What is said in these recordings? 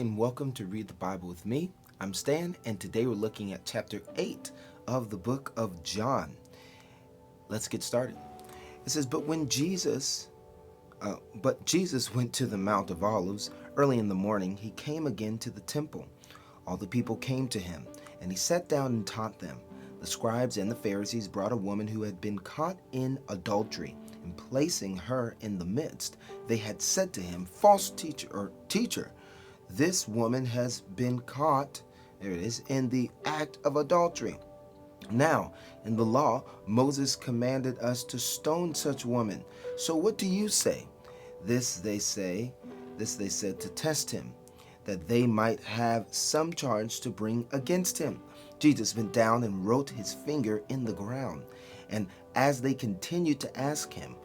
And welcome to Read the Bible with me. I'm Stan, and today we're looking at chapter 8 of the book of John. Let's get started. It says, But Jesus went to the Mount of Olives. Early in the morning, he came again to the temple. All the people came to him, and he sat down and taught them. The scribes and the Pharisees brought a woman who had been caught in adultery, and placing her in the midst, they had said to him, False teacher, this woman has been caught, there it is, in the act of adultery. Now, in the law, Moses commanded us to stone such women. So what do you say? This they said to test him, that they might have some charge to bring against him. Jesus bent down and wrote his finger in the ground. And as they continued to ask him,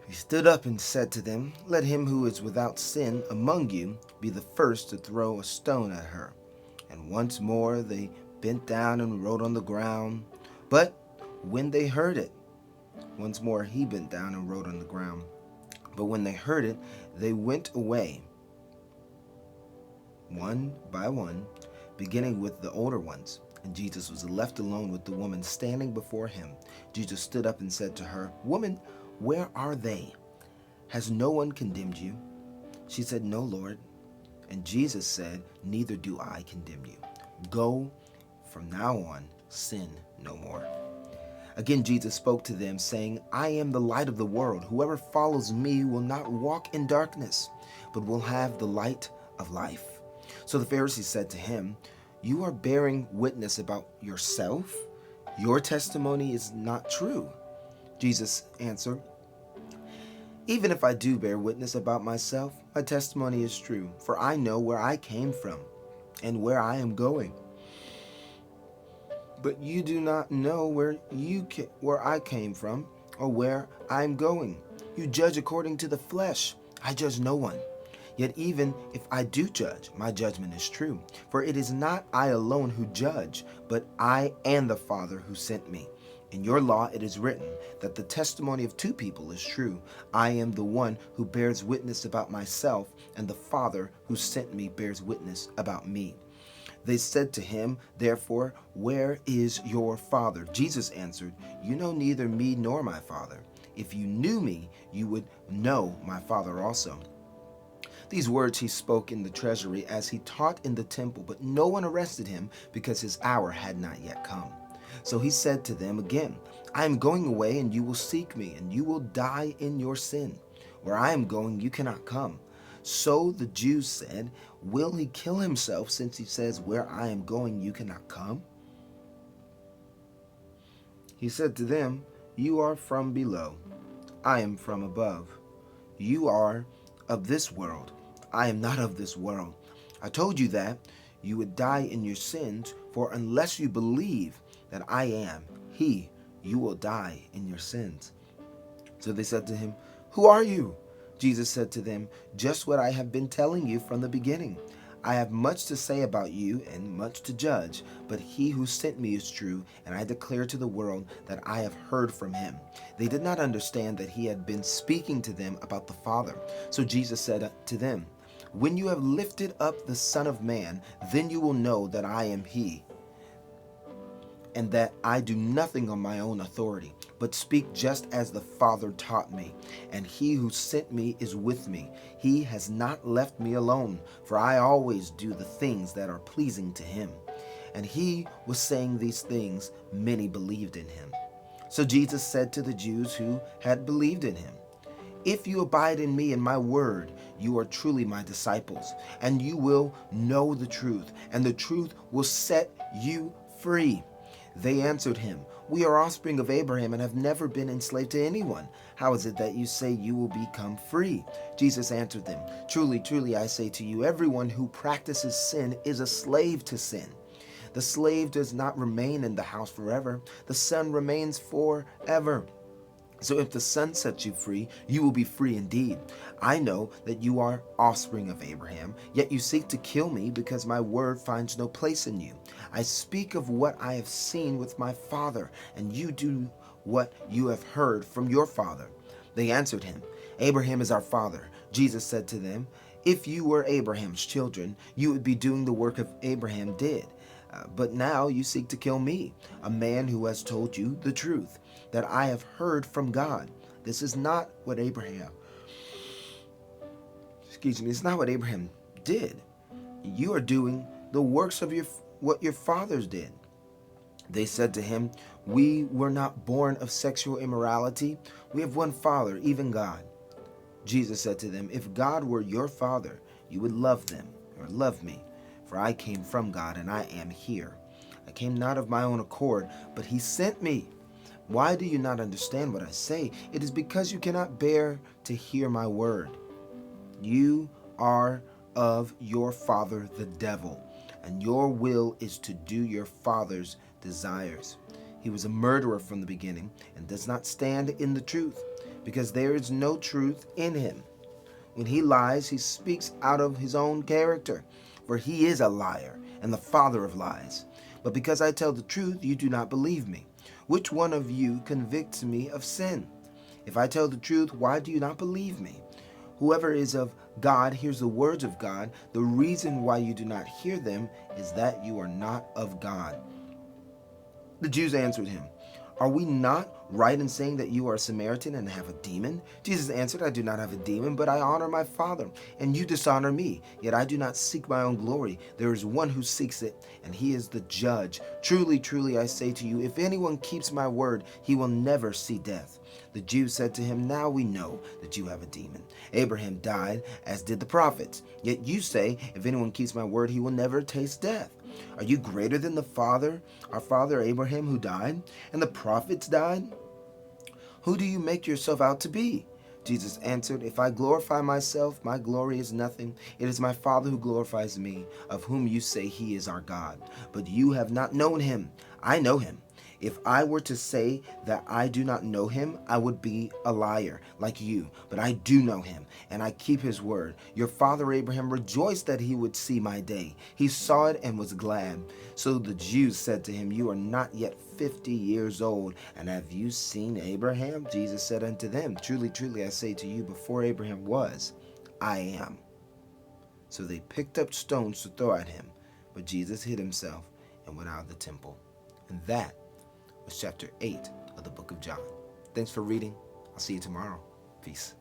he stood up and said to them, Let him who is without sin among you be the first to throw a stone at her. And once more they bent down and wrote on the ground. But when they heard it, once more he bent down and wrote on the ground. But when they heard it, they went away, one by one, beginning with the older ones. And Jesus was left alone with the woman standing before him. Jesus stood up and said to her, Woman, where are they? Has no one condemned you? She said, No, Lord. And Jesus said, Neither do I condemn you. Go, from now on, sin no more. Again, Jesus spoke to them, saying, I am the light of the world. Whoever follows me will not walk in darkness, but will have the light of life. So the Pharisees said to him, You are bearing witness about yourself. Your testimony is not true. Jesus answered, Even if I do bear witness about myself, my testimony is true, for I know where I came from and where I am going. But you do not know where I came from or where I am going. You judge according to the flesh. I judge no one. Yet even if I do judge, my judgment is true. For it is not I alone who judge, but I and the Father who sent me. In your law it is written that the testimony of two people is true. I am the one who bears witness about myself, and the Father who sent me bears witness about me. They said to him, Therefore, where is your Father? Jesus answered, You know neither me nor my Father. If you knew me, you would know my Father also. These words he spoke in the treasury as he taught in the temple, but no one arrested him because his hour had not yet come. So he said to them again, I am going away, and you will seek me, and you will die in your sin. Where I am going, you cannot come. So the Jews said, Will he kill himself, since he says, Where I am going, you cannot come? He said to them, You are from below. I am from above. You are of this world. I am not of this world. I told you that you would die in your sins, for unless you believe that I am He, you will die in your sins. So they said to him, Who are you? Jesus said to them, Just what I have been telling you from the beginning. I have much to say about you and much to judge, but he who sent me is true, and I declare to the world that I have heard from him. They did not understand that he had been speaking to them about the Father. So Jesus said to them, When you have lifted up the Son of Man, then you will know that I am he, and that I do nothing on my own authority, but speak just as the Father taught me. And he who sent me is with me. He has not left me alone, for I always do the things that are pleasing to him. And he was saying these things, many believed in him. So Jesus said to the Jews who had believed in him, If you abide in me and my word, you are truly my disciples, and you will know the truth, and the truth will set you free. They answered him, We are offspring of Abraham and have never been enslaved to anyone. How is it that you say you will become free? Jesus answered them, Truly, truly, I say to you, everyone who practices sin is a slave to sin. The slave does not remain in the house forever. The son remains forever. So if the Son sets you free, you will be free indeed. I know that you are offspring of Abraham, yet you seek to kill me because my word finds no place in you. I speak of what I have seen with my father, and you do what you have heard from your father. They answered him, Abraham is our father. Jesus said to them, If you were Abraham's children, you would be doing the work of Abraham did. But now you seek to kill me, a man who has told you the truth, that I have heard from God. This is not what Abraham, it's not what Abraham did. You are doing the works of what your fathers did. They said to him, we were not born of sexual immorality. We have one Father, even God. Jesus said to them, if God were your Father, you would love them, or love me, for I came from God and I am here. I came not of my own accord, but he sent me. Why do you not understand what I say? It is because you cannot bear to hear my word. You are of your father the devil, and your will is to do your father's desires. He was a murderer from the beginning and does not stand in the truth, because there is no truth in him. When he lies, he speaks out of his own character, for he is a liar and the father of lies. But because I tell the truth, you do not believe me. Which one of you convicts me of sin? If I tell the truth, why do you not believe me? Whoever is of God hears the words of God. The reason why you do not hear them is that you are not of God. The Jews answered him, are we not right in saying that you are a Samaritan and have a demon? Jesus answered, I do not have a demon, but I honor my Father, and you dishonor me. Yet I do not seek my own glory. There is one who seeks it, and he is the judge. Truly, truly, I say to you, if anyone keeps my word, he will never see death. The Jews said to him, now we know that you have a demon. Abraham died, as did the prophets. Yet you say, if anyone keeps my word, he will never taste death. Are you greater than our father Abraham, who died, and the prophets died? Who do you make yourself out to be? Jesus answered, if I glorify myself, my glory is nothing. It is my Father who glorifies me, of whom you say he is our God. But you have not known him. I know him. If I were to say that I do not know him, I would be a liar like you. But I do know him, and I keep his word. Your father Abraham rejoiced that he would see my day. He saw it and was glad. So the Jews said to him, you are not yet 50 years old, and have you seen Abraham? Jesus said unto them, truly, truly, I say to you, before Abraham was, I am. So they picked up stones to throw at him, but Jesus hid himself and went out of the temple. And that was chapter 8 of the book of John. Thanks for reading. I'll see you tomorrow. Peace.